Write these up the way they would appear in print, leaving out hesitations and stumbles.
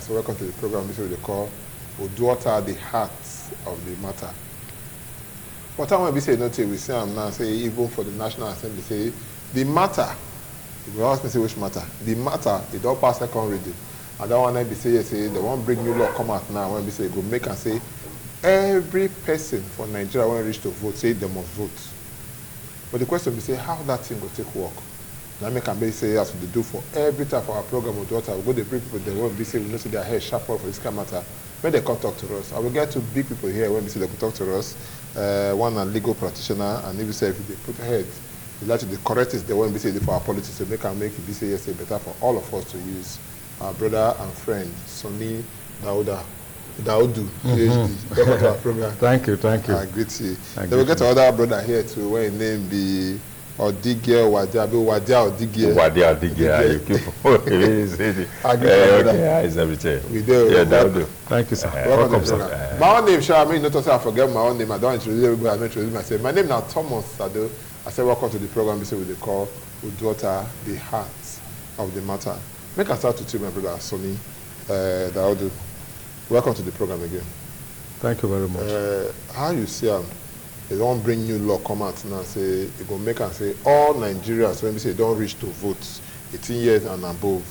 So welcome to the program. This is what they call UDUOTA, the heart of the matter. What I want to say, not we say now, say even for the National Assembly, say the matter. If you ask me, say which matter? The matter, it all pass second reading. I don't want to be say, they won't bring new law come out now. When we say go make and say every person for Nigeria when reach to vote, say they must vote. But the question is, say how that thing will take work. Now make and say as we do for every time for our program of daughter, we go to bring people they won't be say we know see their hair sharp up for this kind of matter. When they come talk to us, I will get to big people here when we say they can talk to us. One a legal practitioner, and if you say if they put ahead, you like to the correct is the one we say for our politics to make it be say yes better for all of us to use. Our brother and friend Sonny Daudu, PhD. Welcome to our program. Thank you. Great to see you. Then we get another brother here too, where his name be Wadia Odigie. You keep okay, it's everything. We do. Yeah, Daudu. Thank you, sir. Welcome, sir. My own name, I mean, notice I forget my own name. I don't introduce everybody. I don't introduce myself. My name now Thomas Sado. I said welcome to the program. This is what they call UDUOTA, the heart of the matter. Make a start to you, my brother Sonny Daudu. Welcome to the program again. Thank you very much. How you see they don't bring new law come out now say it go make and say all Nigerians when we say don't reach to vote 18 years and above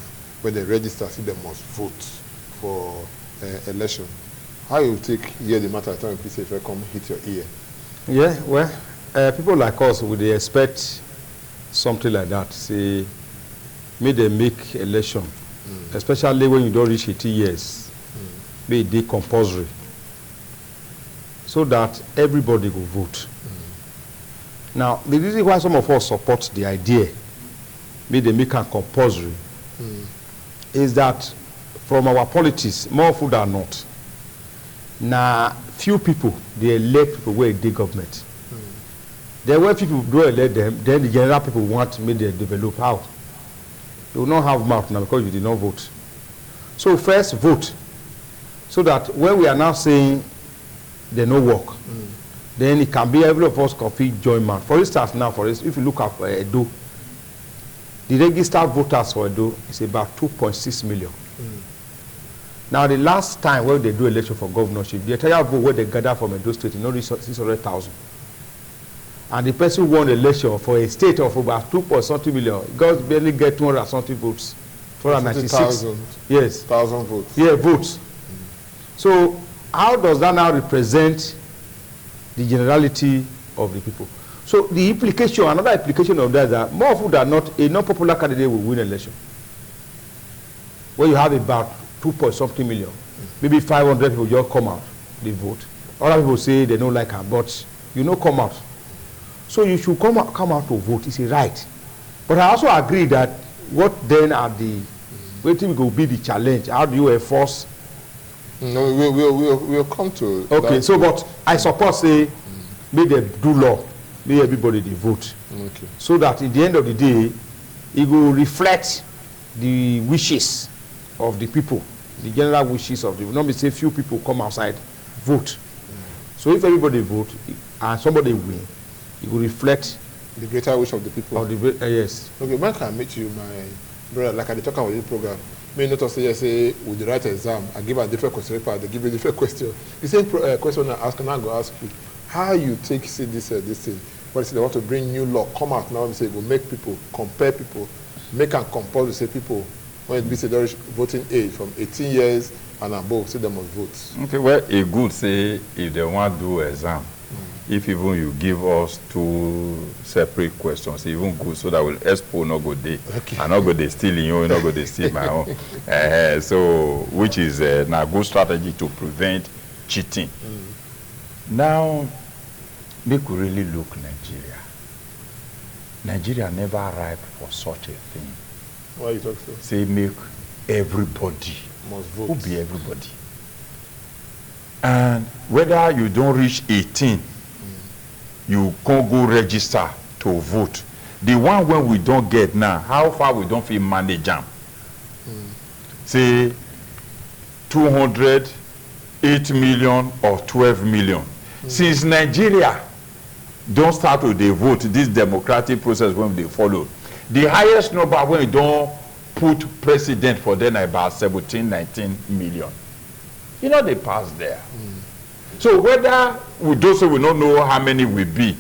when they register say they must vote for election. How you take hear the matter time people say if I come hit your ear? Yeah, well, people like us would expect something like that. Say, may they make election, especially when you don't reach 18 years, may it be compulsory, so that everybody will vote. Now, the reason why some of us support the idea, may they make it compulsory, is that from our politics, more food than not, now few people, they elect people where they government. Then when people do elect them, then the general people want me to develop how. You will not have mouth now because you did not vote. So first vote, so that when we are now saying they no work, then it can be every of us can join mouth. For instance, now if you look at Edo, the registered voters for Edo is about 2.6 million. Now the last time when they do election for governorship, the entire vote where they gather from Edo State is only 600,000. And the person who won the election for a state of about 2.something million, God barely get 200 something votes. 496. Yes. 1,000 votes. Yeah, votes. So how does that now represent the generality of the people? So the implication, another implication of that is that more food than not, a non-popular candidate will win election. Where you have about 2.something million, maybe 500 people just come out, they vote. Other people say they don't like her, but you know come out. So you should come out to vote. It's a right. But I also agree that what then are the, what think will be the challenge? How do you enforce? No, we'll come to okay, so but I suppose say, may they do law, may everybody they vote. Okay. So that at the end of the day, it will reflect the wishes of the people, the general wishes of the people. Not be say few people come outside, vote. So if everybody vote and somebody win, it will reflect the greater wish of the people. Of the, yes. Okay, when can I meet you, my brother? Like I talk about this program. May not say with the right exam, I give a different question paper, they give you a different question. The same question I ask, and I'm going to ask you, how you take see this thing? What is it, they want to bring new law, come out now and say, we'll make people, compare people, make and compel to say people, when it be say voting age from 18 years and above, say they must vote. Okay, well, it good say if they want to do exam, if even you give us two separate questions, even good so that will expo not go there. Okay. And not go they stealing you, not go they steal my own. So which is a good strategy to prevent cheating. Now, make we really look Nigeria. Nigeria never arrived for such a thing. Why you talk so? Say make everybody must vote. Who be everybody? And whether you don't reach 18, you can't go register to vote. The one when we don't get now, how far we don't feel manage them? Say 200, 8 million or 12 million. Since Nigeria don't start with the vote, this democratic process when they follow, the highest number when you don't put president for then about 17, 19 million. You know, they pass there. So whether we don't say we don't know how many will be,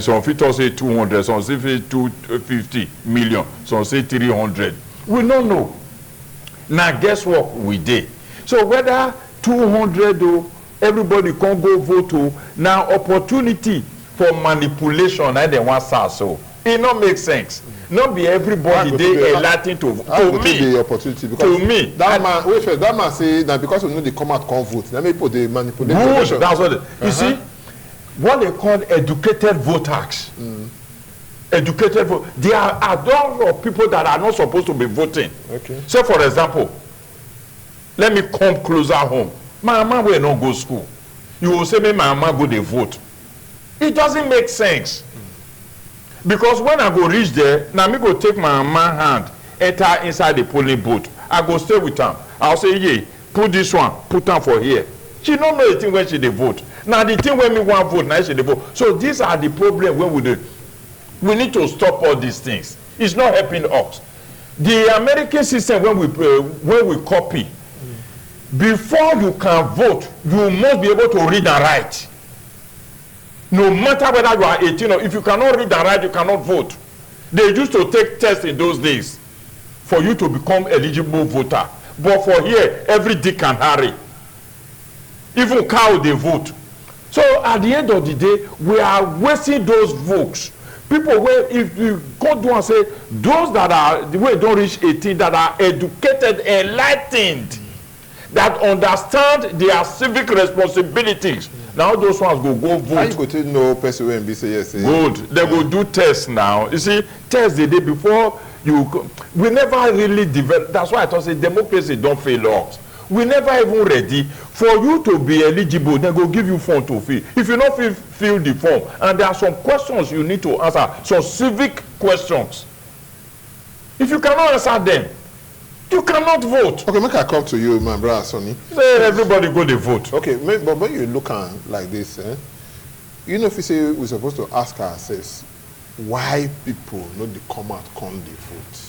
some people say 200, some say 250 million, some say 300. We don't know. Now guess what we did? So whether 200 or everybody can go vote, now opportunity for manipulation and they want so it not make sense. Not be everybody they electing to me. The opportunity because to me that man wait first, that man say that because we know they come out can't vote. That people they manipulate. Good, that's what you see. What they call educated voters. Educated vote. There are a lot of people that are not supposed to be voting. Okay. So for example, let me come closer home. My mama will not go to school. You will say me my mama go to vote. It doesn't make sense. Because when I go reach there, now me go take my mama hand, enter inside the polling booth. I go stay with her. I'll say, yeah, put this one, put her for here. She don't know the thing when she dey vote. Now the thing when me want vote, now she dey vote. So these are the problem when we do. We need to stop all these things. It's not helping us. The American system when we copy, before you can vote, you must be able to read and write. No matter whether you are 18 or if you cannot read and write, you cannot vote. They used to take tests in those days for you to become eligible voter. But for here, every Dick and Harry, even cow, they vote. So at the end of the day, we are wasting those votes. People, where if you go down and say, those that are, the way don't reach 18, that are educated, enlightened, that understand their civic responsibilities. Now those ones go vote. How you go to know person when be say yes? Good. They go do tests now. You see, tests the day before you. We never really develop. That's why I thought say democracy don't fail us. We never even ready for you to be eligible. They go give you form to fill. If you not fill the form, and there are some questions you need to answer, some civic questions. If you cannot answer them, you cannot vote. Okay, make I come to you, my brother Sonny. Say everybody go to vote. Okay, but when you look at like this, you know, if you say we're supposed to ask ourselves why people know they come out, come they vote.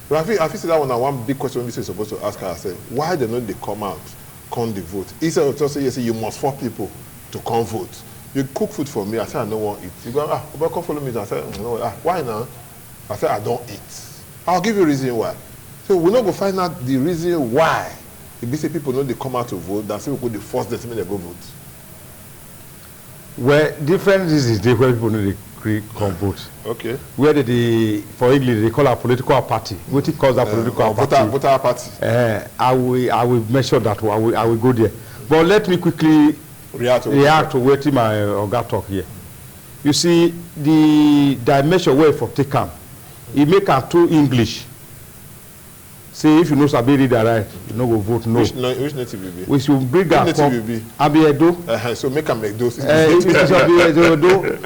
But I feel that one big question we say supposed to ask ourselves: why they know they come out, come they vote? Instead of just say yes, you must force people to come vote. You cook food for me, I say I don't want to eat. You go, come follow me. I say no, why now? I say I don't eat. I'll give you a reason why. So we're not going to find out the reason why if they say people know they come out to vote, that's why we go force them to make them go vote. Well, different reasons they where people know they come vote. Okay. Where for English they call a political party. What it calls a political party? Voter party. I will make sure that I will go there. But let me quickly react to what my Oga talk here. You see, the dimension where for take am, it make am too English. Say if you know Sabi read and write, you no go vote no. Which native will be? We should bring that native will be? Abiedo. So make am like those.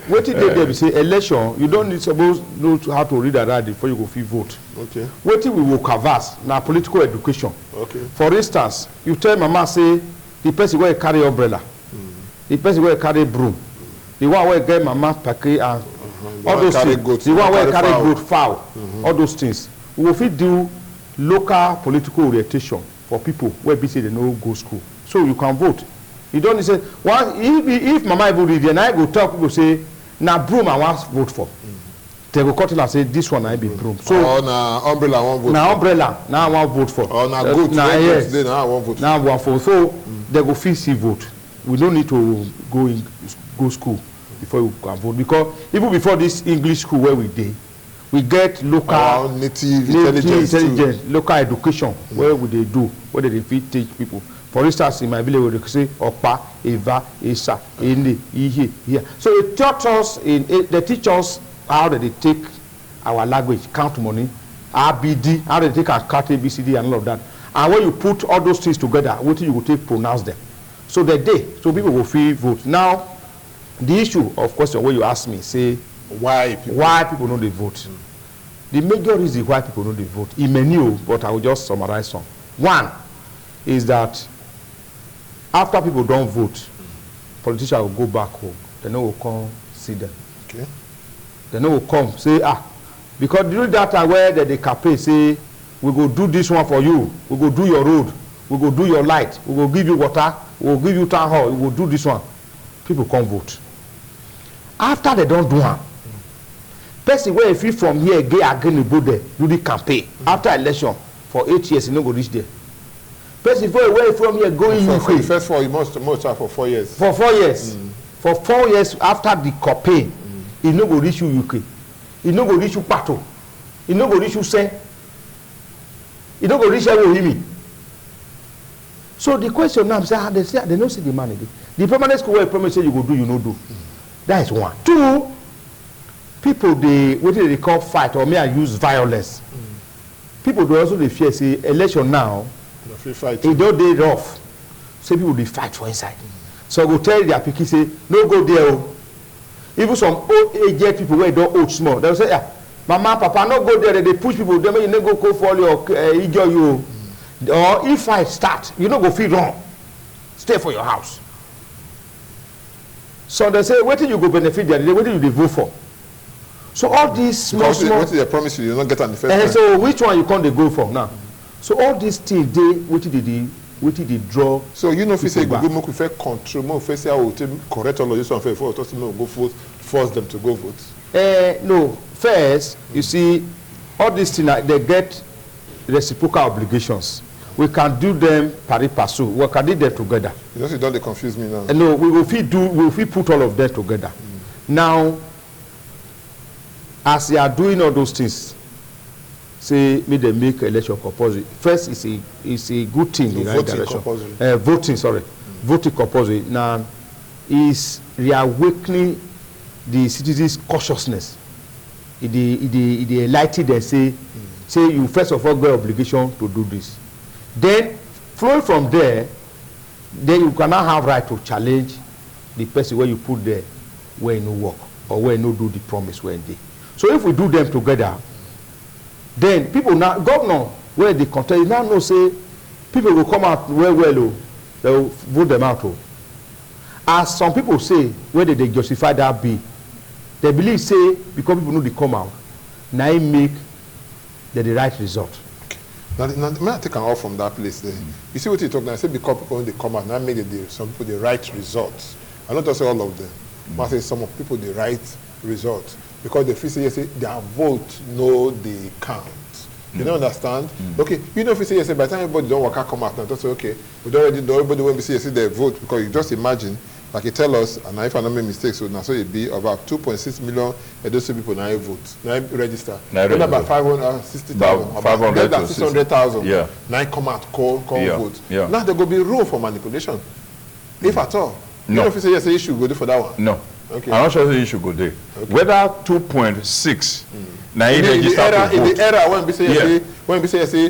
What did they say? Election, you don't need suppose know how to read and write before you go fit vote. Okay. What we will canvas now political education. Okay. For instance, you tell mama say the person where carry umbrella, the person where carry broom, the one where get mama packet and all those things, the one where carry goat fowl, all those things. We will fit do local political orientation for people where be say they no go school, so you can vote. You don't need to say if mama even read and I go tell people say na broom I want vote for. They go cut it and say this one I be broom. So na umbrella I want vote. Na umbrella now I want vote for. Or na goat. Now yes. Now I want vote. Now I want for. So they go feel see vote. We don't need to go school before we can vote, because even before this English school where we dey, we get local native intelligence, local education where we they do, where they fit teach people. For instance, in my village, they say Opa, Eva, Esa, Ende, Ihe, here. So they taught us they teach us how they take our language, count money, RBD, how they take our count ABCD and all of that. And when you put all those things together, what you will take pronounce them. So so people will free vote. Now, the issue of question when you ask me, say why people know they vote. The major reason why people know they vote, in many, but I will just summarize some. One is that after people don't vote, politicians will go back home. They no will come see them. Okay. They no will come say because during that time where they campaign say we go do this one for you, we go do your road, we go do your light, we go give you water, we go give you town hall, we go do this one. People come vote. After they don't do one, person wey fit from here get again go there do the campaign. After election for 8 years, he no go reach there. Person wey from here go in UK. First for you must have for 4 years. For 4 years. For 4 years after the campaign, he no go reach you UK. He no go reach you Pato. He no go reach you Sen. He no go reach Ewohimi. So the question now say they no see the money. The permanent school where promise say you go do, you no do. That is one. Two, people what they call fight or may I use violence. People do also they fear say election now. It don't dey rough. Say people dey fight for inside. So go tell their pikin say no go there. Even some old aged people wey don old small, they say mama papa no go there. They push people. They make you no go for your ijo you. Or if fight start, you no go feel wrong. Stay for your house. So they say wetin you go benefit there, wetin you dey vote for. So all these small what they promise you not get on the first time. So which one you can't go for now? So all these things they draw. So you know if you say go make we fair control, more fair say I will correct all of this one for us no go vote, force them to go vote. No, first you see all these things they get reciprocal obligations. We can do them pari passu. We can do them together. You know, you don't confuse me now. No, we will put all of them together. Now, as they are doing all those things, say may they make election compulsory. First, it's a good thing in the right direction. Voting compulsory. Now, is reawakening the citizens' consciousness. It enlighten them. Say you first of all got obligation to do this. Then, flowing from there, then you cannot have right to challenge the person where you put there where you no work or where you no do the promise where they. So if we do them together, then people now, governor, where they contest, now know say people will come out well, they will vote them out. As some people say, where they justify that bill, they believe say because people know they come out, now it make the right result. Now may I take an off from that place there? You see what you talk now? I say because people when they come out, now make some people the right results. I not just say all of them, but I say some of people the right results. Because the feel say their vote no they count. You don't understand? Okay, you know if you say yes, by the time everybody don't work out come out now, just say okay, we don't already know everybody when we say yes, their vote because you just imagine, like you tell us, and if I don't make mistakes, so now so it be about 2.6 million those people now vote, now register. Now about 560,000, about 600,000. Yeah. Now come out, call vote. Yeah. Now there go be room for manipulation, if at all. No. You know if you say yes, you should go do for that one. No. Okay. I'm not sure you should go there. Okay. Whether 2.6 now in the era when we say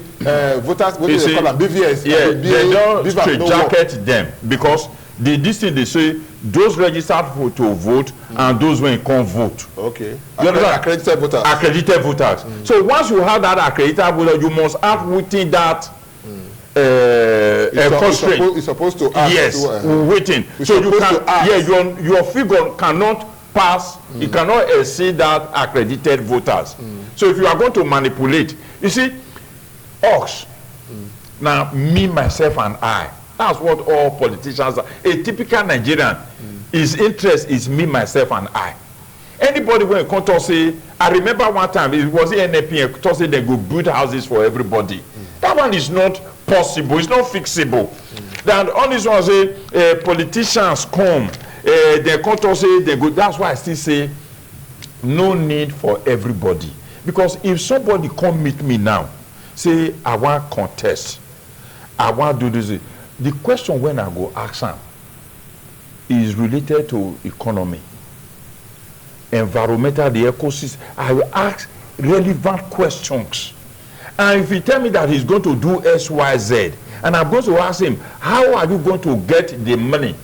voters what do they call them BVS? Yeah, they don't straitjacket them because this thing they say those registered to vote and those when can't vote. Okay. Accredited voters. Accredited voters. So once you have that accredited voter, you must have within that constraint. It's supposed to ask. Yes, waiting. So you can, your figure cannot pass. It cannot exceed that accredited voters. So if you are going to manipulate, you see, us. Now me, myself, and I. That's what all politicians are. A typical Nigerian, his interest is me, myself, and I. Anybody when come to say, I remember one time it was the NAP to say they go build houses for everybody. That one is not possible. It's not fixable. Then all these ones say politicians come, they come to say they go. That's why I still say no need for everybody. Because if somebody come meet me now, say I want contest, I want to do this. The question when I go ask them is related to economy, environmental, the ecosystem. I will ask relevant questions. And if he tell me that he's going to do X, Y, Z, and I'm going to ask him, how are you going to get the money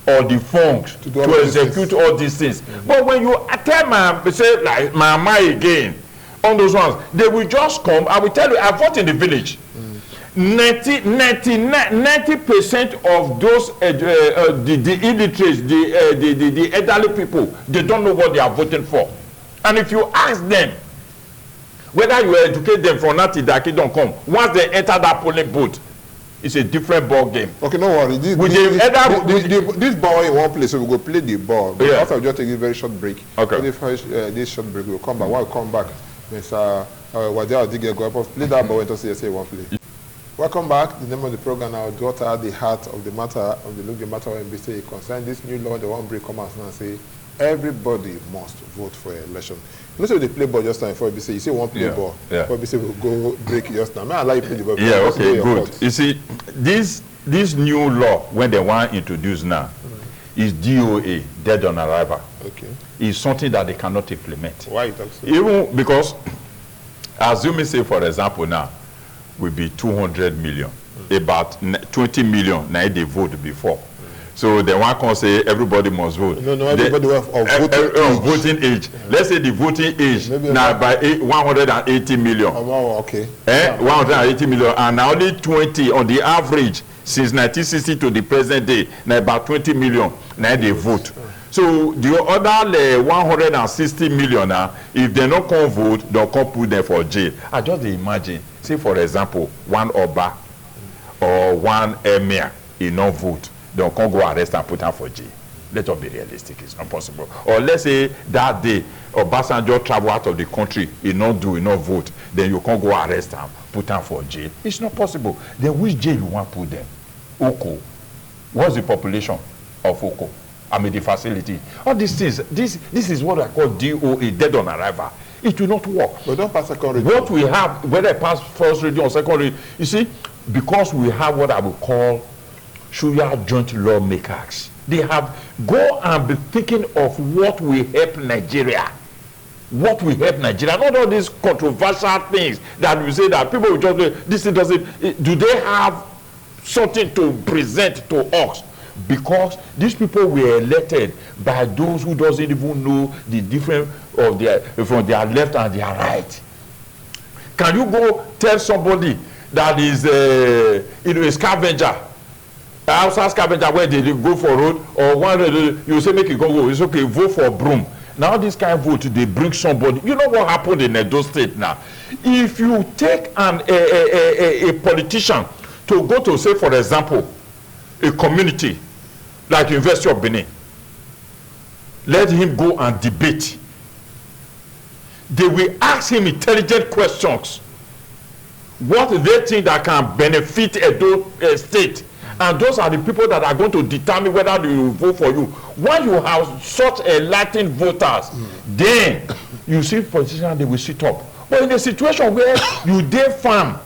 or the funds to execute all these things? But when you tell say like my mind again on those ones, they will just come. I will tell you, I vote in the village. 90% of those the illiterates, the elderly people, they don't know what they are voting for. And if you ask them, Whether you educate them from now till that kid don't come, once they enter that polling booth, it's a different ball game. Okay, no worry. This ball in one place, so we go play the ball. But after we just take a very short break. Okay. This short break, we'll come back. While we come back, Mr. Wadia Odige go up, play that ball and say one play. Welcome back. The name of the program now, UDUOTA, the heart of the matter of the look the matter when we say concern this new law, the one break come out now and say everybody must vote for an election. You know, so they play ball just now before we say you say one play ball. Yeah. Before we say we'll go break just now. May I allow you play the ball? Yeah, okay, good. You see, this new law when they want to introduce now is DOA, dead on arrival. Okay. It's something that they cannot implement. Why you talk so? Even because, as you may say, for example, now will be 200 million. About 20 million now they vote before. So the one can say everybody must vote. No, everybody of voting age. Let's say the voting age now by 180 million. Okay. 180 million, and now only 20 on the average since 1960 to the present day. Now about 20 million now they vote. So the other 160 million now, if they don't come vote, they'll come put them for jail. I just imagine, say for example, one Oba or one Emir, he not vote, they'll come go arrest and put them for jail. Let us be realistic, it's not possible. Or let's say that day, Obasanjo travel out of the country, he not vote, then you can't go arrest them, put them for jail. It's not possible. Then which jail you want to put them? Oko. What's the population of Oko? I mean the facility. All these things, this is what I call DOA, dead on arrival. It will not work. But don't pass second reading. What we have, whether it pass first reading or second reading, you see, because we have what I would call Shuya joint lawmakers. They have go and be thinking of what will help Nigeria. What will help Nigeria? Not all these controversial things that we say that people will just say, this thing doesn't, do they have something to present to us? Because these people were elected by those who doesn't even know the difference of from their left and their right. Can you go tell somebody that is a scavenger, outside scavenger where they go for road, or one you say make it go, it's okay, vote for broom. Now this kind of vote, they bring somebody. You know what happened in Edo State now? If you take a politician to go to, say for example, a community like University of Benin, let him go and debate. They will ask him intelligent questions. What they think that can benefit Edo State, and those are the people that are going to determine whether they will vote for you. When you have such enlightened voters, then you see politicians, they will sit up. But in a situation where you dey farm,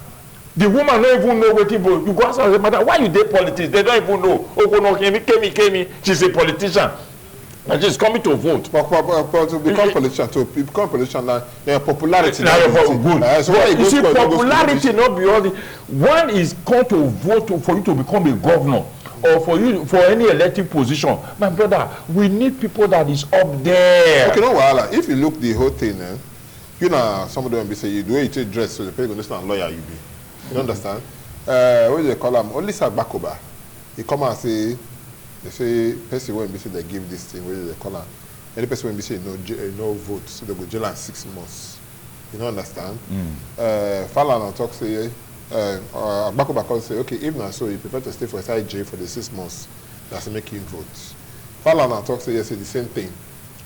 the woman don't even know what people, you go ask her, mother, why you did politics? They don't even know. Oh, no, Kemi, she's a politician. And she's coming to vote. But to become politician, their popularity. Good. So you see, popularity not be all the. One is come to vote for you to become a governor, or for any elective position. My brother, we need people that is up there. Okay, no wahala. If you look the whole thing, you know, somebody will be saying, you do it to dress, so the people understand lawyer you be. You understand? What do they call him? Only Bakoba. He come and say, they say, person when say they give this thing, what do they call him? Any person when say no vote, so they go jail and 6 months. You don't understand? Falan talk say, Bakoba can say, okay, if not so, you prefer to stay for inside jail for the 6 months. That's making vote. Falan talk say, yes, the same thing.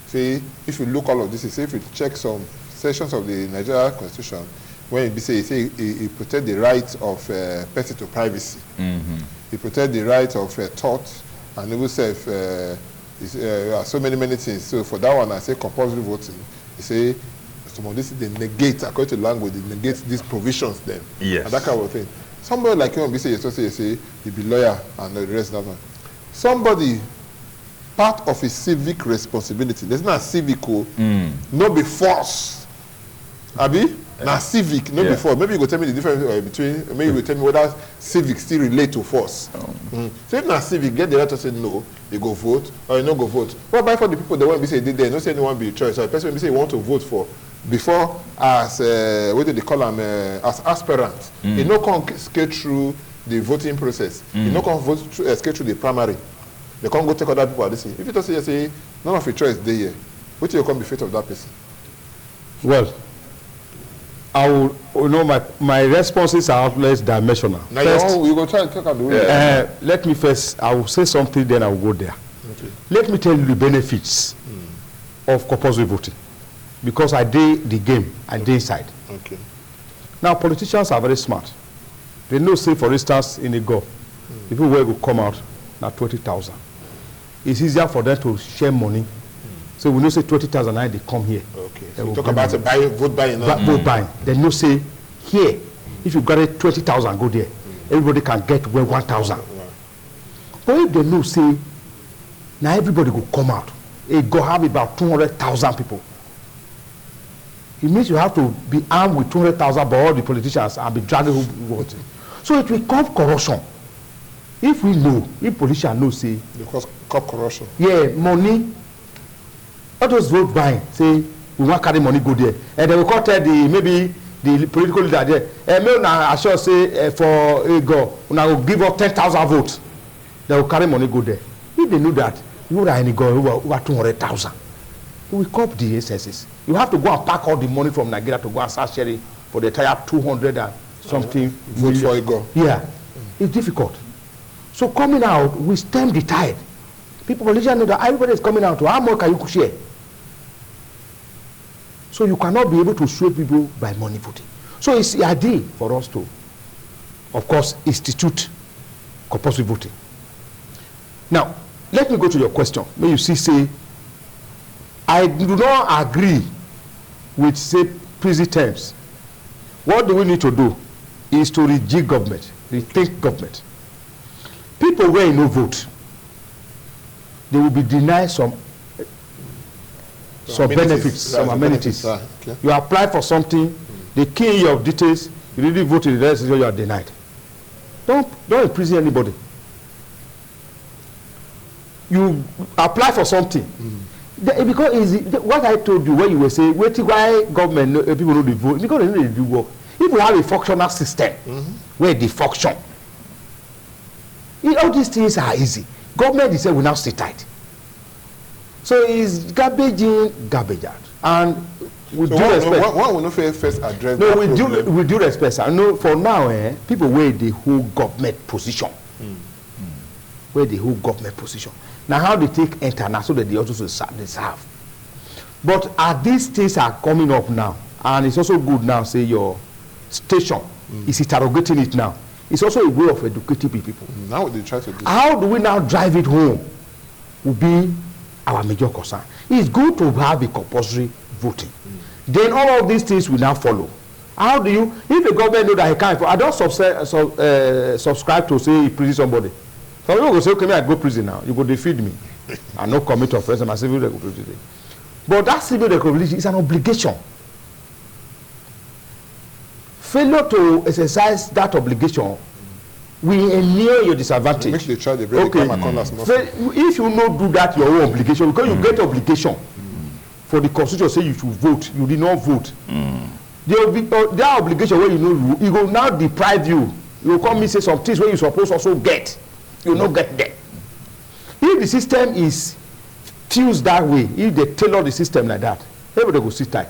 See, if you look all of this, if you check some sections of the Nigerian Constitution, when he protect the right of person to privacy. He protect the right of thought and even self. So many things. So for that one, I say compulsory voting. He say some of this they negate, according to the language, they negate these provisions then. Yes. And that kind of thing. Somebody like you, you say he be lawyer and the rest of that one. Somebody part of his civic responsibility. There's not civic, no be force. Abi? Now civic, not before. Maybe you go tell me the difference between. Maybe you will tell me whether civic still relate to force. So if not civic, get the right to say no, you go vote or you no go vote. What about for the people that want to say they did there? No say anyone be choice. So the person will say you want to vote for before as what do they call them as aspirant. You no come skate through the voting process. You no come vote skate through the primary. They can't go take other people at this. If you don't say none of your choice there, what will come be fate of that person? Well. I will, you know, my responses are less dimensional. Now first, you go try and talk about the way. let me first, I will say something, then I will go there. Okay. Let me tell you the benefits of compulsory voting, because I did the game, I did inside. Okay. Now, politicians are very smart. They know, say, for instance, in a go, people will come out now 20,000. It's easier for them to share money. So we know, say, 20,000, they come here. Okay. So we talk about vote buying now. Vote buying. They know, say, here, if you got it 20,000, go there. Everybody can get 1,000. But if they know, say, now everybody will come out, it go have about 200,000 people. It means you have to be armed with 200,000 by all the politicians and be dragging who vote. So it will cause corruption. If we know, if politicians know, say, because cause corruption. Yeah, money. All those vote buying, say, we want carry money go there, and they will call tell the maybe the political leader there. And maybe now I sure say for a go, now will give up 10,000 votes. They will carry money go there. If they know that you are any go over 200,000, you will cop the excesses. You have to go and pack all the money from Nigeria to go and start sharing for the entire 200 and something. Vote for a go. Yeah, it's difficult. So coming out, we stem the tide. People politicians know that everybody is coming out. How much can you share? So you cannot be able to sway people by money voting. So it's the idea for us to, of course, institute compulsory voting. Now, let me go to your question. May you see, say, I do not agree with, say, prison terms. What do we need to do is to rejig government, rethink government. People where you no vote, they will be denied some benefits, some amenities. Okay. You apply for something, they key your details, you really vote in the rest, you are denied. Don't imprison anybody. You apply for something. Because what I told you when you were saying, why government people know the vote, because they know they do work. If we have a functional system where they function, all these things are easy. Government is saying we now sit tight. So it's garbage in, garbage out. And with due respect. One will not first address no, that with due respect. I know for now, people wear the whole government position. Where the whole government position. Now how they take enter now so that they also serve. But these things are coming up now, and it's also good now, say your station is interrogating it now. It's also a way of educating people. Now they try to do. How do we now drive it home will be our major concern. It's good to have a compulsory voting. Then all of these things will now follow. How do you, if the government know that he can't, I don't subscribe to say prison somebody. Some people will say, okay, I go prison now. You go defeat me. I no commit offense and my civil responsibility. But that civil responsibility is an obligation. Failure to exercise that obligation will enable your disadvantage. Make the child break okay. If you not do that your own obligation, because you get obligation for the constitution say you should vote, you did not vote. That obligation where you know it will now deprive you. You will come and say some things where you supposed also get. You will not get there. If the system is fused that way, if they tailor the system like that, everybody will sit tight.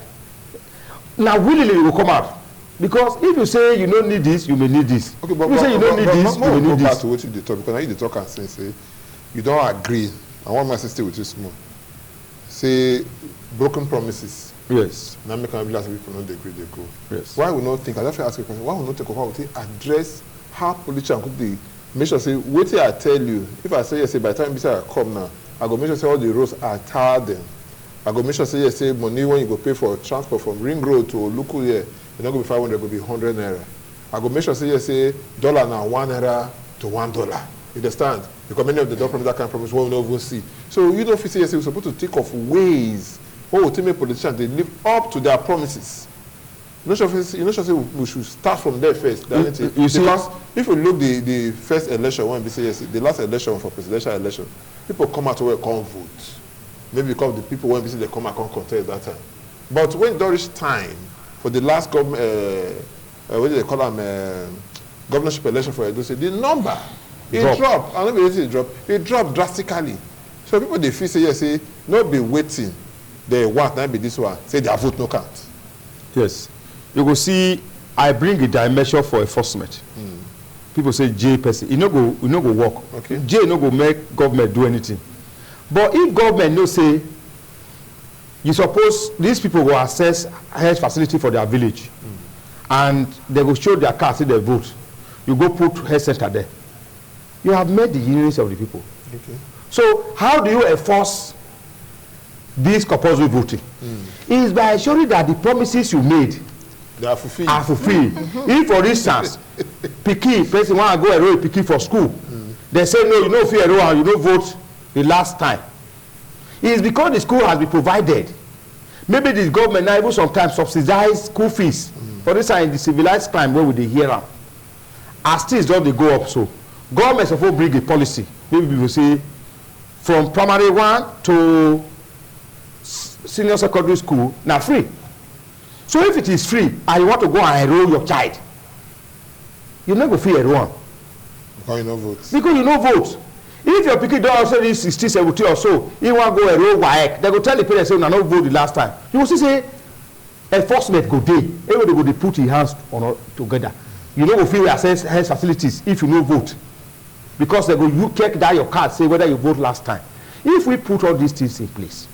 Now willingly you will come out. Because if you say you don't need this, you may need this. Okay, but you say you don't need this, you may need this. Back to what you talk, because now you talk and say you don't agree. I want my sister with you small. Say broken promises. Yes. Now make people not agree, they go. Yes. Why we not think? I have to ask you a question. Why we not take over? We address how politicians could be. Make sure say what I tell you. If I say yes, say by the time I come now, I go make sure say all the roads are tarred. I go make sure say yes, say money when you go pay for transport from Ring Road to local here. It's not going to be 500, going to be 100 naira. I go make sure say yes, say dollar now 1 naira to $1. You understand? Because many of the documents that can promise what we don't even see. So you don't say yes, we're supposed to think of ways how ultimate politicians they live up to their promises. You know, say we should start from there first. Because if you look the first election when we say yes, the last election for presidential election, people come out to come vote. Maybe because the people when we say they come out can't contest that time. But when there is time for the last government, what do they call them, governorship election for Edo State, the number it dropped. I don't know it dropped. It dropped drastically. So people they feel say yes, say not be waiting. They want not be this one. Say their vote no count. Yes. you go see I bring a dimension for enforcement. People say J person, you no go work. Okay. J no go make government do anything. But if government no say, you suppose these people will access health facility for their village, and they will show their card, say they vote. You go put health center there. You have made the units of the people. Okay. So how do you enforce this compulsory voting? Is by ensuring that the promises you made they are fulfilled. If, for instance, Piki, person want to go enroll Piki for school, they say no, you know, fear enroll and you don't vote the last time. It is because the school has been provided. Maybe the government now even sometimes subsidize school fees. For instance, in the civilized crime where would they hear them? As things don't they go up, so government supposed to bring a policy. Maybe people say from primary 1 to senior secondary school now free. So if it is free and you want to go and enroll your child, you not go free enroll. Because you no vote. Because you no vote. If your pikin don also reach 16, 17 or so, you want go enroll WAEC, they go tell the parents say una no vote the last time. You will see say enforcement go dey. Everybody go dey put im hands on together. You no go fit access health facilities if you no vote, because they go you check that your card say whether you vote last time. If we put all these things in place,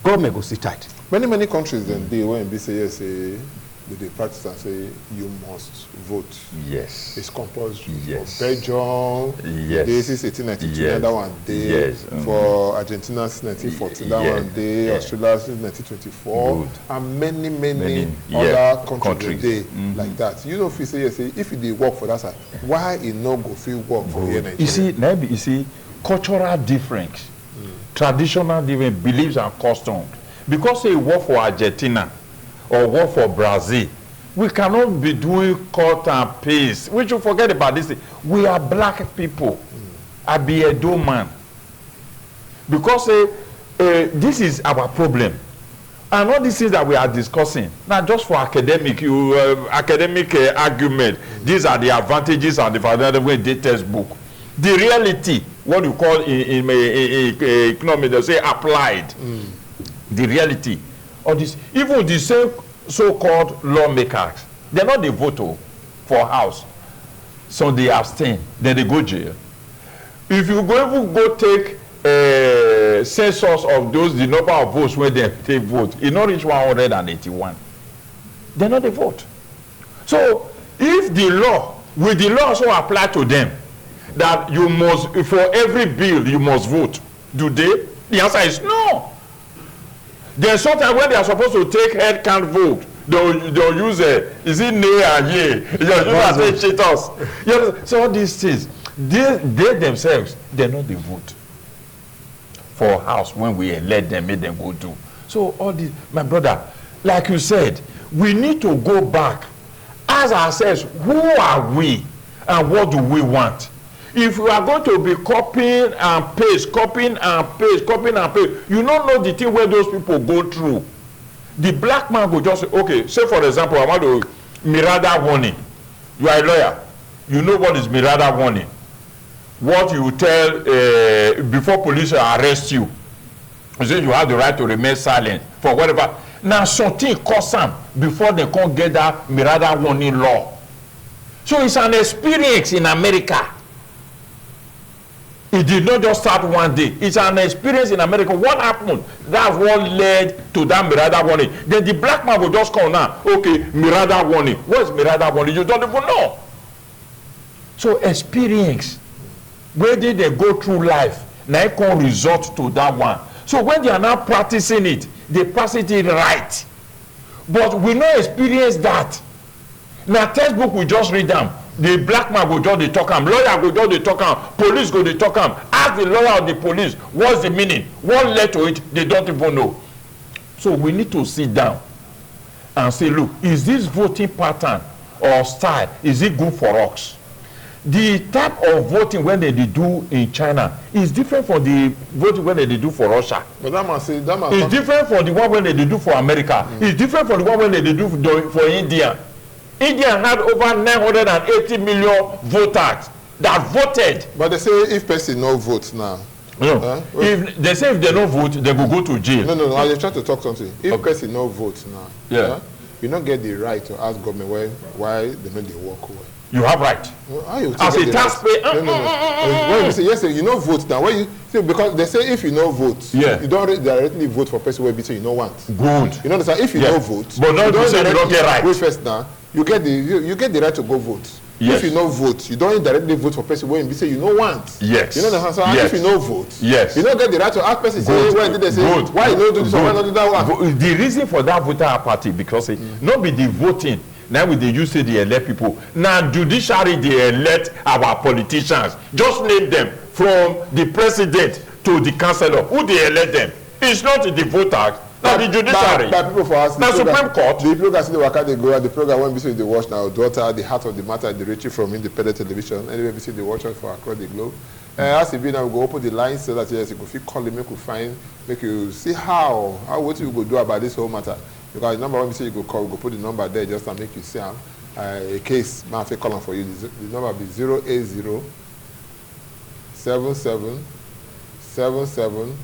government go sit tight. Many countries then they when be say yes, they practice and say you must vote. Yes. It's compulsory. Yes. For Belgium, yes. this is 1892, yes. that one day. Yes. For Argentina, 1914, that one day. Yes. Australia, 1924, Good. And many yeah. other countries day like that. You know, if you say yes, if you did work for that side, why it no go feel work for here Nigeria? You see, cultural difference, traditional difference, beliefs and customs. Because they work for Argentina or work for Brazil, we cannot be doing cut and paste. We should forget about this thing. We are black people. I be a Edo man. Because this is our problem. And all these things that we are discussing, not just for academic argument, these are the advantages and the disadvantages in the textbook. The reality, what you call in economics, they say applied. The reality of this, even the same so-called lawmakers, they're not the vote for house, so they abstain, then they go jail. If you go take census of those, the number of votes where they take vote, it not reach 181. They're not the vote. So if the law, will the law also apply to them that you must, for every bill you must vote? Do they? The answer is no. There's sometimes when they are supposed to take head count vote, they'll use is it nay and yea? They cheat us. So all these things, they themselves, they're not the vote for house when we elect them, make them go do. So all this, my brother, like you said, we need to go back, ask ourselves, who are we and what do we want? If we are going to be copying and paste, you don't know the thing where those people go through. The black man will just say, okay, say for example, I want to Miranda warning. You are a lawyer. You know what is Miranda warning. What you tell before police arrest you. You say you have the right to remain silent for whatever. Now something costs them before they can't get that Miranda warning law. So it's an experience in America. It did not just start one day. It's an experience in America. What happened? That's what led to that Miranda warning. Then the black man will just call now, okay, Miranda warning. What's Miranda warning? You don't even know. So experience. Where did they go through life? Now it can resort to that one. So when they are now practicing it, they practice it right. But we not experience that. Now textbook we just read them. The black man go just dey talk am, lawyer go just dey talk am, police go dey talk am. Ask the lawyer or the police, what's the meaning? What led to it? They don't even know. So we need to sit down and say, look, is this voting pattern or style, is it good for us? The type of voting when they do in China is different from the voting when they do for Russia. But that man say, that man it's different from the one when they do for America. It's different from the one when they do for India. India had over 980 million voters that voted. But they say if person no vote now. No. If they say if they no vote, they will go to jail. No. I was trying to talk something. If person no vote now, you don't get the right to ask government why they don't work well. You have right. Well, as a taxpayer. No. When you say yes, you know vote now. When you see, because they say if you know vote, you don't directly vote for person where you say you know want. Good. You know understand? If you know vote, but not you say you don't get right. Wait first now. You get the right to go vote. Yes. If you no vote, you don't directly vote for person where you say you know want. Yes. You know the answer. If you no vote, you don't get the right to ask person say why did they say why you don't do this or why not do that one. The reason for that voter apathy because not be the voting. Now with the use they elect people. Now judiciary they elect our politicians. Just name them from the president to the councillor. Who they elect them? It's not the voters. Now the judiciary. But people for us. Now Supreme Court. The people can see the work they go and the program when we see the watch now. UDUOTA, the heart of the matter, the Refuting from independent television. Anyway, we see the watch for across the globe. As it be now, we go open the lines so that yes, you can feel calling, make you make you see how what you go do about this whole matter. Because the number when we say you go call, we go put the number there just to make you see a case. Man, I call for you. The number will be 080 77 77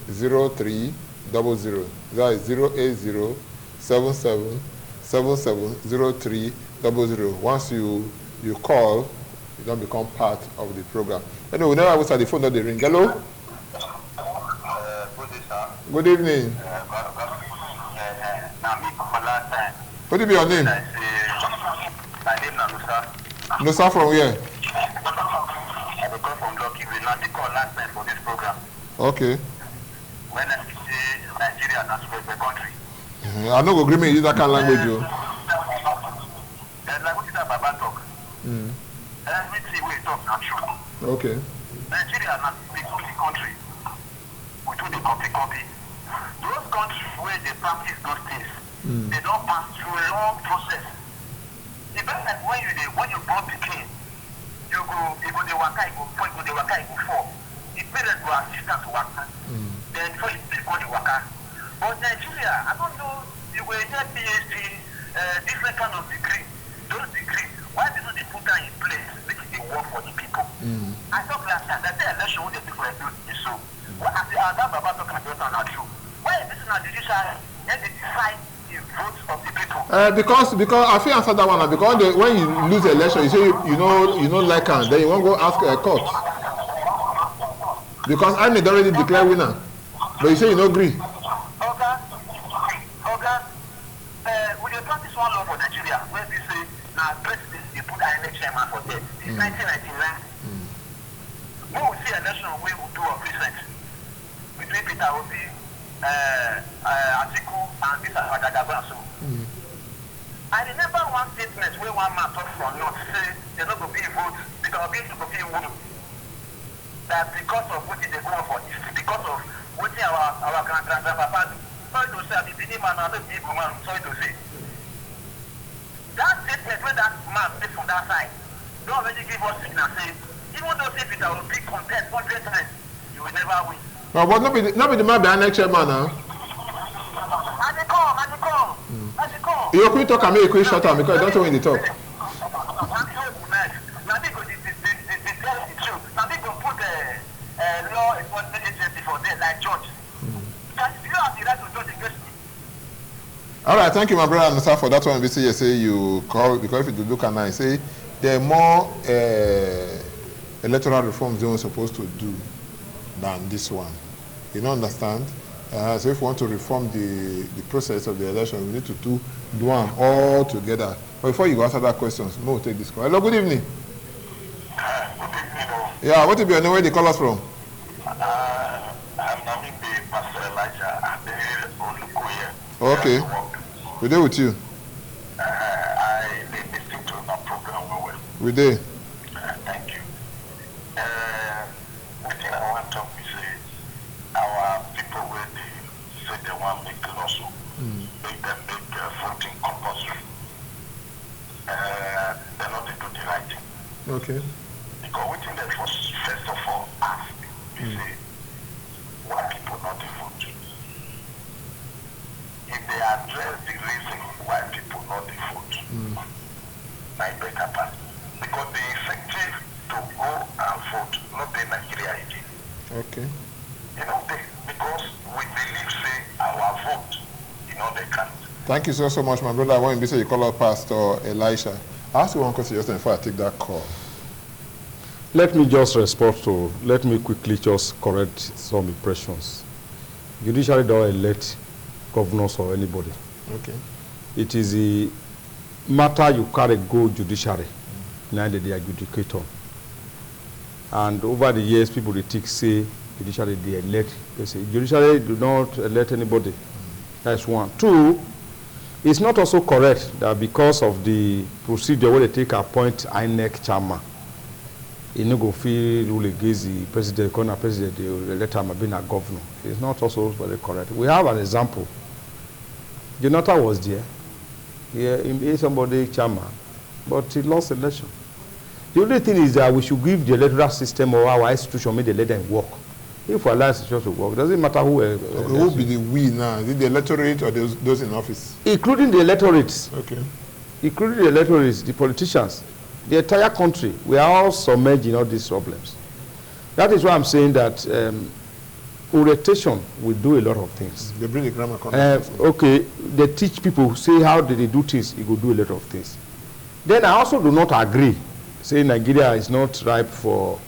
03 00. That is 080 77 77 03 00. Once you call, you don't become part of the program. Anyway, whenever I was at the phone, they ring. Hello? Good evening. What is your name? My name is Nusa. Nusa from where? I come from Lucky. We not call last time for this program. Okay. When I say Nigeria, that's the country. I know agree me use that kind of language. Like what is that Baba talk? Everything we talk not true. Okay. Nigeria is not the only country. We do the copy. Those countries where they practice those things, they don't pass through a long process. It's like when you born the king, you go the waka, you go the waka, you go fall. The parents go assistant to waka. Then before you go the waka. But Nigeria, I don't know, you will get PhD, different kind of degree. Those degrees, why didn't they put that in place which they work for the people? I thought last time that the election would be for a good so. What as the other Baba talking about not true. Why is this not judicial and they decide the votes of the people? Because I feel answer that one because when you lose the election, you say you know like then you won't go ask a court. Because I may already declare winner, but you say you don't agree. We dey practice one law for Nigeria where we say now president they put INEC chairman for there. It's 1999. When we see election we will do a recent between Peter Obi, Atiku and this Adagaba so. I remember one statement where one man talk from North say they not go be vote because Obi to go be vote. That because of what they go for is because of what our grandpapa do. Sorry to say, I'm a big man, I'm a big woman, sorry to say. That statement where that man stays from that side, don't already give us signal say, even though if it will be contest 100 times, you will never win. No, but not be the man behind next chairman now. And they come. You quick talk and make a quick shut up because I don't know when they talk. Law enforcement agency for there like judge. You have the right to judge against me. All right, thank you, my brother Nusa, for that one. You say you call because if you look at now, you say there are more electoral reforms they're supposed to do than this one. You don't understand? So if we want to reform the process of the election, we need to do one all together. But before you go answer that question, we'll take this call. Hello, good evening. Good evening. Yeah, what will be your name? Where they call us from? Okay. We're there with you. I listen to my program well. We're there. Thank you. One thing I want to talk is our people where they say they want to make laws, make them make voting compulsory. They're not do the right thing. Okay. Because we think that was first of all asked, we say, why people not vote? If they address the reason why people not vote, my better part. Because the effective to go and vote, not the Nigeria again. Okay. You know, because we believe, say, our vote, they can't. Thank you so much, my brother. I want to say you call out Pastor Elisha. I ask you one question just before I take that call. Let me just let me quickly just correct some impressions. Judiciary don't elect governors or anybody. Okay. It is the matter you carry go judiciary, neither they adjudicate on. And over the years, people say judiciary they elect. They say judiciary do not elect anybody. That's one. Two, it's not also correct that because of the procedure where they take appoint INEC chairman, he no go feel rule against the president, corner president, they let him being a governor. It's not also very correct. We have an example. Jonathan was there. He made somebody chairman, but he lost election. The only thing is that we should give the electoral system or our institution, make the let them work. If we allow institutions to work, doesn't matter who. Who will be the we now? Is it the electorate or those in office? Including the electorates. Okay. Including the electorates, the politicians, the entire country. We are all submerged in all these problems. That is why I'm saying that orientation will do a lot of things. They bring the grammar context. Okay, they teach people, say how they do things, it will do a lot of things. Then I also do not agree, say Nigeria is not ripe for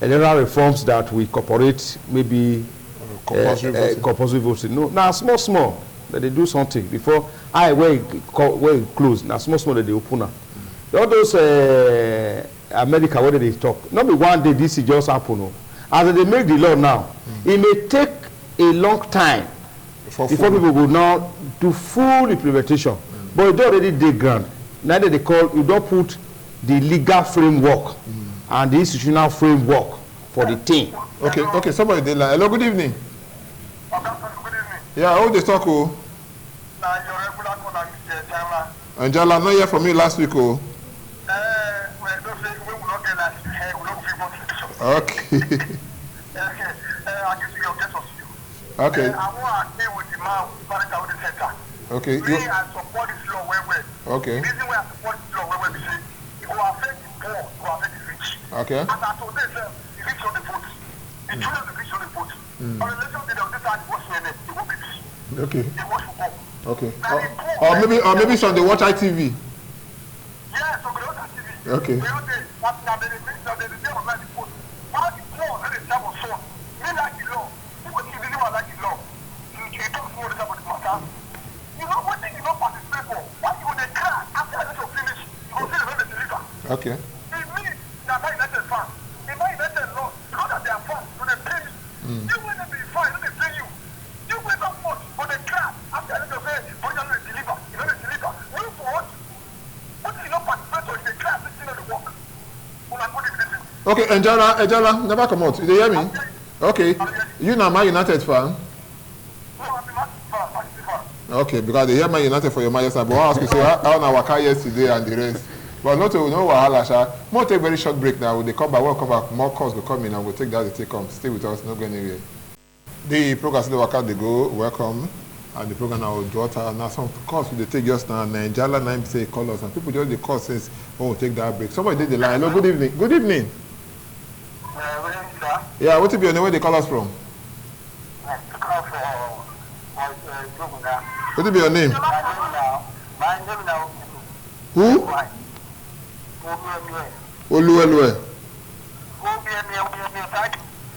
electoral reforms that we incorporate maybe compulsory voting. No, now small, that they do something before where it close. Now small that they open up. All those America, what did they talk? Not be one day this is just happen. No. As they make the law now, it may take a long time before people will now do full implementation. But it already dey ground. Neither they call, you don't put the legal framework and the institutional framework for the thing. Okay, somebody did line. Hello, good evening. Good evening. Yeah, how they talk, oh? Now, your regular caller is Jala. And Jala, not hear from you last week, oh? Well, don't say we will not get that. We will not feel much. Okay. I'll give you your guess of you. Okay. I want to stay with the man who started out the center. Okay. I support this law well. Okay. The reason why I support this law well is say it will affect the poor, it will affect the rich. Okay. And as for this, the rich on the vote. The children of the rich on the vote. On the election day, this time it was CNN, it will be this. Okay. They watch football. Okay. Or maybe it's on the Watch ITV. Yes, on the Watch ITV. Okay. The other day, they were like the post. Why the poor, they say was so. Me like the law. People think they don't like the law. You talk more about the matter. You know what thing you don't participate for? Why you they cry after the election finish? You go see the way they deliver. Okay. It means that they United fans. They buy United law. Because that they are fans, so they pay you. You will not be fine, they pay you. You wake up much, but they cry after the election say, but you don't deliver. You don't deliver. You for what? What do you not participate for? They cry, they still not work. Okay, Ejala, never come out. You hear me? Okay. You now Man United fan? Okay, because they hear Man United for your Manchester. But I ask you, say, how now Waka yesterday and the rest. But no wahala, sha. We'll take a very short break now. When they come back, we'll come back. More calls will come in and we'll take that to take come. Stay with us, not going anywhere. The program still Waka, they go, welcome. And the program now UDUOTA. Now some calls they take just now. Ejala 9 say call us. And people just the call says, oh, we'll take that break. Somebody did the line. Hello, good evening. Good evening. Yeah, what will be your name? Where they call us from? What will be your name? Who? Oluwelue.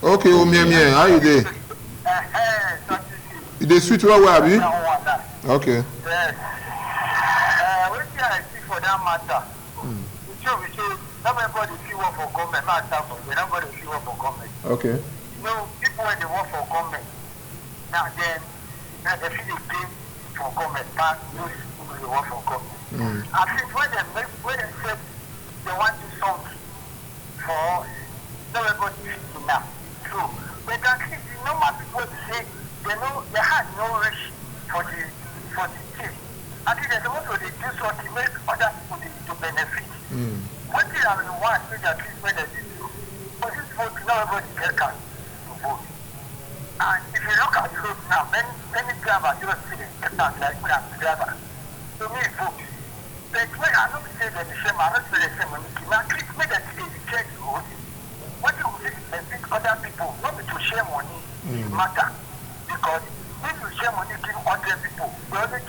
Okay, Omiemie. How you dey? You dey sweet well, abi? Okay. What I see for that matter? Nobody see work for government. Nobody see work for government. Okay. You know, people when they work for government, now then, they feel they pay for government, but those people they work for government. I think when they say they want to do something for us, nobody see now. True. But I think the normal people say they had no wish for the team. I think they're supposed to do something to make other people to benefit. What do you have in one thing that is when they do? But this vote, nobody can vote. And if you look at the road now, many drivers, you don't see them like drivers. So me vote. But when I don't say that the same, I don't say the same. Now, click me that they check the road. What do you think other people, not to share money, matter. Because if you share money, give 100 people, we only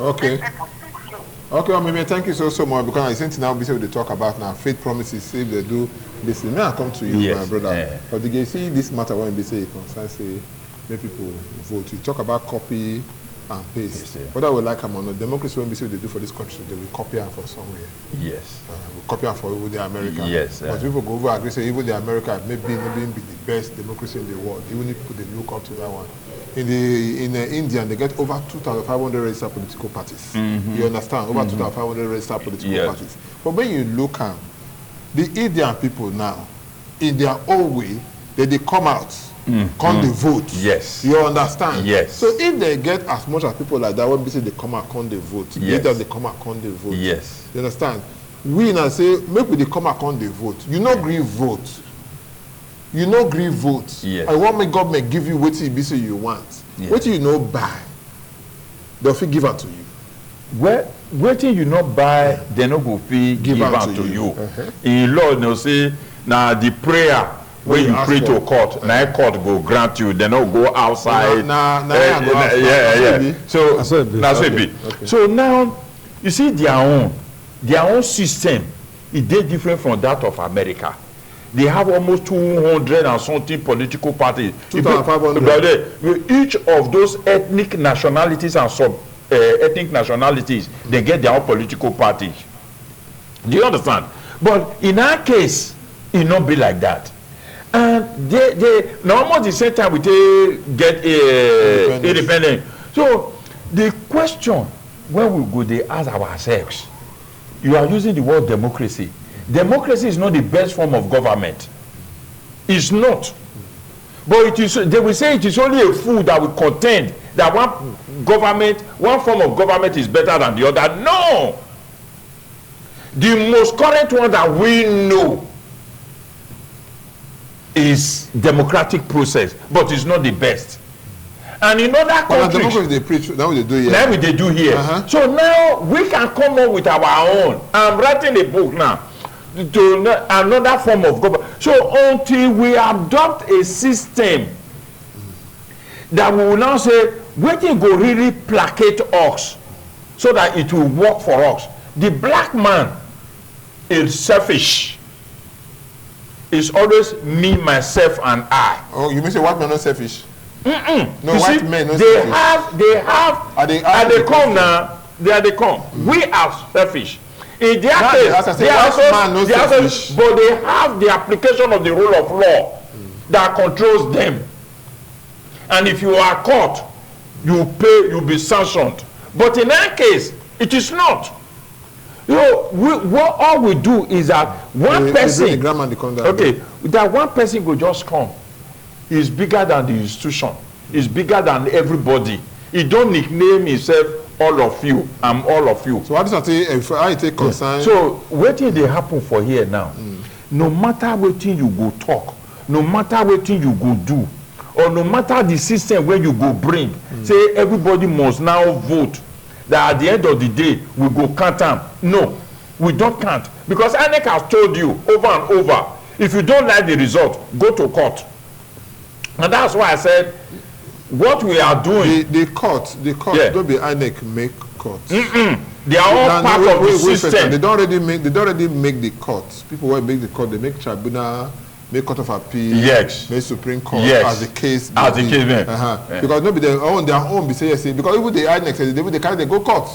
Okay. Make people think so. Okay, well, maybe thank you so much because I think now we say we talk about now faith promises. If they do this, may I come to you, Yes, my brother? eh. But you see this matter when we say it concerns say make people vote. You talk about copy and paste. Yes, yeah. Whether we like them or not, democracy when we say they do for this country, they will copy them for somewhere. Yes. We copy them for even the America. Yes, But people go over agree say even the America maybe be the best democracy in the world. Even if people they look up to that one. In India, they get over 2,500 registered political parties. You understand? Over 2,500 registered political parties. But when you look at the Indian people now, in their own way, they come out, come they vote. Yes. You understand? Yes. So if they get as much as people like that, when they say they come out, come they vote. Yes. Either they come out, come they vote. Yes. You understand? We now say, make we they come out, come they vote. You no agree vote. You no agree vote. Yes. I want my government give you what you say you want. Yes. What you no buy, they'll fit give it to you. Well, waiting you not buy, they no go fit give out to you. In law, they say now the prayer when you pray to court, now court go grant you. They no go outside. Yeah. So that's it be. So now you see their own system. It is different from that of America. They have almost 200 and something political parties. 2,500. Each of those ethnic nationalities and ethnic nationalities, they get their own political party. Do you understand? But in our case, it not be like that. And they now almost the same time we get independent. So the question when we go, they ask ourselves, you are using the word democracy. Democracy is not the best form of government. It's not. But it is, they will say it is only a fool that will contend that one form of government is better than the other. No! The most current one that we know is democratic process, but it's not the best. And in other countries, democracy they preach, now they do here. now they do here. So now we can come up with our own. I'm writing a book now to another form of government. So until we adopt a system that we will now say, waiting go really placate us so that it will work for us. The black man is selfish. It's always me, myself, and I. Oh, you mean say white men not selfish? No, you white see, men not they selfish. have, they come now. They come. We are selfish. In their case, they are selfish, but they have the application of the rule of law that controls them. And if you are caught, you pay, you'll be sanctioned. But in that case, it is not. You know, all we do is that one person, that one person will just come. Is bigger than the institution. Is bigger than everybody. He don't nickname himself all of you. I'm all of you. So what is that? If I take concern. So what did they happen for here now? No matter what thing you go talk, no matter what thing you go do, or no matter the system where you go bring, say everybody must now vote. That at the end of the day we go count them. No, we don't count because INEC has told you over and over. If you don't like the result, go to court. And that's why I said, what we are doing. The court, don't be INEC make court. They are all part of the system. They don't already make the court. People who make the court, they make tribunal, make court of appeal, make Supreme Court as the case. As the case, because nobody their own be say yes, because even the INEC they carry go court.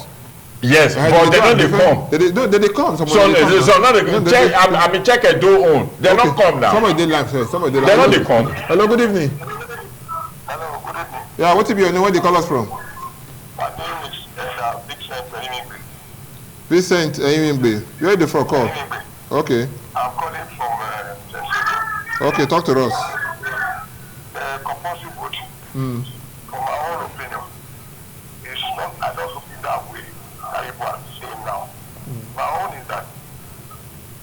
Yes, but they don't come. They come. So now they check. I mean, check a door on. They don't come now. Somebody they live. Somebody they live. They don't come. Hello, good evening. Hello, good evening. Yeah, what to be your name? Where they call us from? My name is Vincent Eimingbe. Vincent Eimingbe. You ready for a call? Okay. I'm calling from Chelsea. Okay, talk to us. Compulsory vote. From my own opinion, it's not. I don't look it that way. People are saying now. My own is that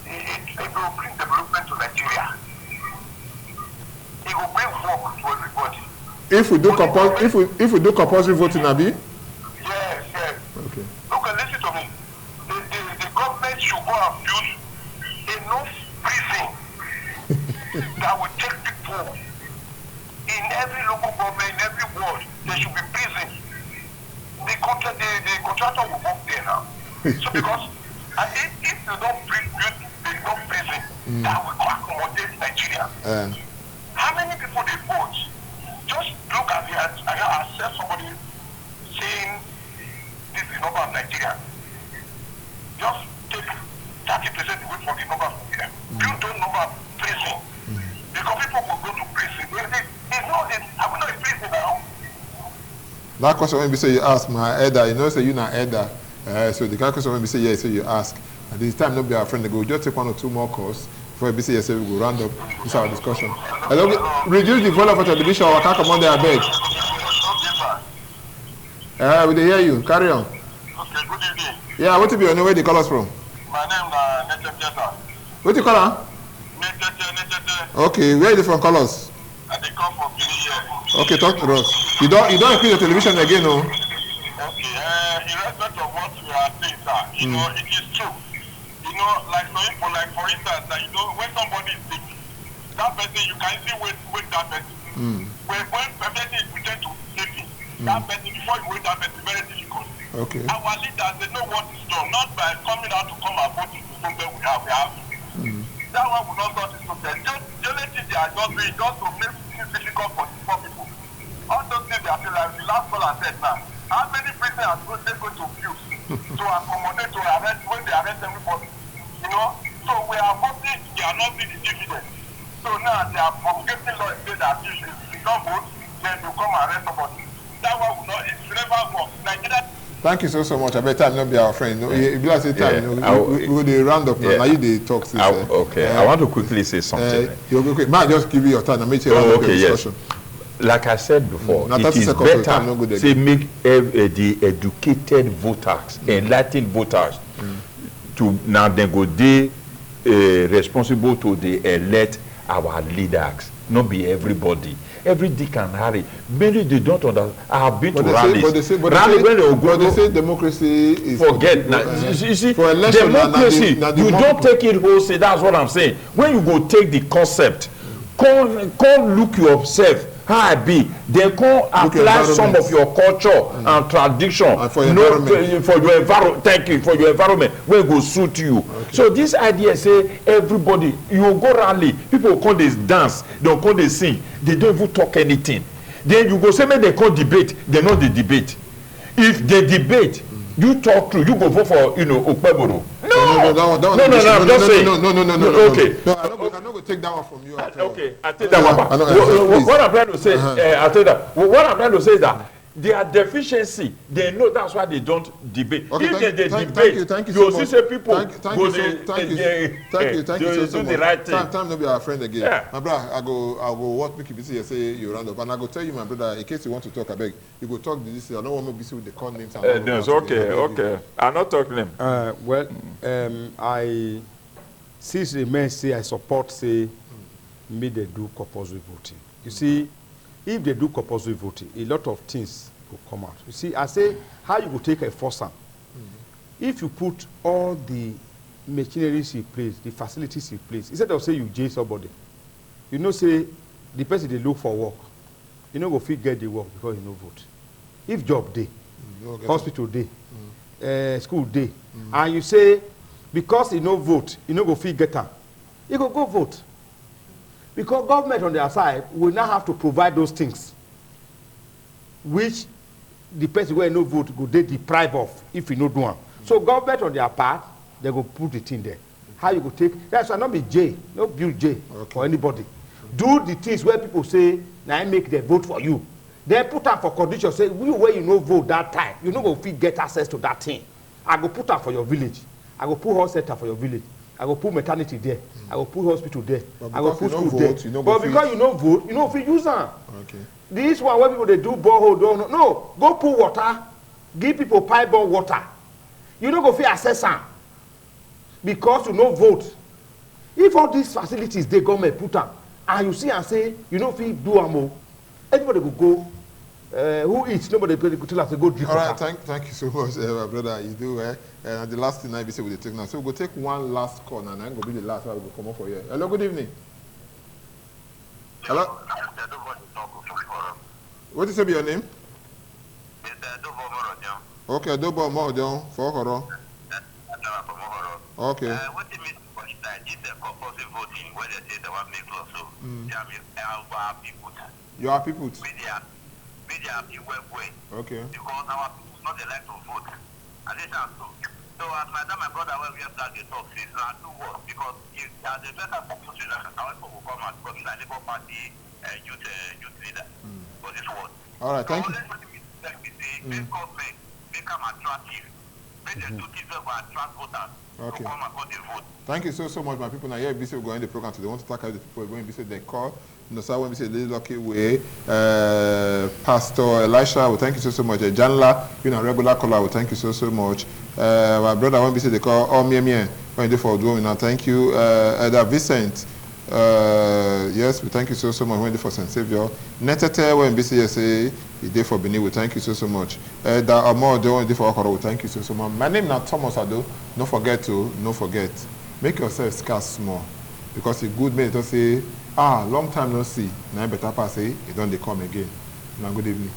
it will bring development to Nigeria. It will bring work to everybody. If we do compulsory voting, Abi? Yes. Okay. Look and listen to me. The government should go and build enough prison that will take people in every local government, in every ward. There should be prison. The contractor So because if you don't build enough prison that will accommodate Nigeria, how many people they vote? Just look at I said somebody saying this is the number of Nigeria. Just take 30% away from the number of Nigeria. Build those number of prison. Because people will go to prison. I will not in prison now. That question when we say you ask my elder, you know, say you not elder. So the kind of question when we say yes, so you ask. At this time, not be our friend. They go just take 1 or 2 more calls before we say yes, so we go round up this our discussion. Hello, reduce the volume of the television. I can't come on there, I beg. We dey hear you. Carry on. Okay, good evening. Yeah, what be your name? Where they call us from? My name is Netete. What you call her? Netete. Okay, where are you from? Call us. And they come from Guinea. Okay, talk to us. You don't increase the television again, no? Okay, irrespective of what you are saying, sir, you know, it is true. You know, like for instance, you know, when somebody is sick, that person, you can see wait that person. When person is pretend to safety, that person, before you wait that person, very difficult. Okay. Our leaders, they know what is done, not by coming out to come and vote to the problem we have. That one will not solve this problem. The only thing they are just doing just to make things difficult for the poor people. All those things they are saying, like the last caller said now, how many prisoners are they going to build to accommodate, to arrest, when they arrest everybody? You know? So we are hoping they are not seeing the dividend. So now they are promulgating law say that if you don't vote, then you come and arrest somebody. That one will not, it will never work. Nigeria. Thank you so much. I bet time not be our friend. No, if you say time, we will round up now. Now you they talk. Okay, I want to quickly say something. Okay, may I just give you your time and make sure okay, yes. Like I said before, it is better to make the educated voters, enlightened voters, to now then go responsible to the elect our leaders, not be everybody. Every Dick and Harry, many they don't understand. I have been to rallies. But they say democracy is forget now. You see, for election, democracy. You don't take it wholesale. That's what I'm saying. When you go take the concept, come look yourself. How I be, they come apply some of your culture and tradition and for your environment. Thank you for your environment where go suit you. Okay. So this idea say everybody you go rally, people come they dance, they come they sing, they don't even talk anything. Then you go say make they come debate, they know the debate. If they debate, you talk through, you go vote for Okpeboro. No. Okay. No, I'm not going to take that one from you. Okay, I take that one back. What I'm trying to say, I tell that. What I'm trying to say is that their deficiency, they know that's why they don't debate. Okay, if they debate, thank you you'll so see much. say people Thank you so much. Right thing. Time not be our friend again. Yeah. My brother, I go what make you busy say you round up, and I go tell you, my brother, in case you want to talk, I beg you go talk this. I don't want to be busy with the call names. No, it's okay. I'm not talking them. I since the men say I support say me they do compulsory voting. You see, if they do compulsory voting, a lot of things will come out. You see, I say how you go take a force. If you put all the machineries in place, the facilities in place, instead of say you jail somebody, you know say the person they look for work, you know go fit get the work because you no vote. If job day, hospital day, school day, and you say because you no vote, you no go fit get am, you go vote. Because government on their side will now have to provide those things, which the person who no vote go they deprive of if you no do one. So government on their part, they go put it in there. How you go take? That's why not be J, no build J for anybody. Do the things where people say, now I make them vote for you. Then put up for condition, say, you where you no vote that time, you no go fit get access to that thing. I go put up for your village. I go put health center for your village. I go put maternity there. I go put hospital there. I go put school there. But because you no vote, you no fit use them. Okay. This one where people they do borehole, no, go put water, give people pipe-borne water. You no go fit access them because you no vote. If all these facilities they government put them, and you see and say you no fit do them, everybody will go. Who eats? Nobody could tell us to go drink water. All right, thank you so much, my brother. You do. And the last thing I be say we take now. So we'll take one last call, and I'm gonna be the last one. We'll come up for you. Hello, good evening. Hello. What is your name? Okay, Adobo Mojo for Okoro. Okay. What it means for inside is the compulsory voting, where they say they want to make law, so there are people. You are people. Media people way. Okay. Because our people not the like to vote. And this is so. So as my brother, when we have that they talk, it's not two words because if there's a better compulsory, our people will come and come in the Labour Party youth leader for this word. All right, thank you. Make government make them attractive. Make the two people attract voters. Okay. To come and vote. Thank you so much, my people. Now, here, BC will go in the program today. They want to talk about the people when BC they call. No, sir, when we say the lucky way, Pastor Elisha, we thank you so much. Janla, being a regular caller, we thank you so much. My brother, when we say they call, oh, me, when they for doing now, thank you. Elder Vincent, yes, we thank you so much. When they for Saint Savior, Netete, when BC say he did for Benin, we thank you so much. Elder Amor, when they for Okoro, we thank you so much. My name is not Thomas Ado. Don't forget, make yourself scarce small, because it's good mate to say, long time no see. Now better pass say, it don't they come again. Now good evening.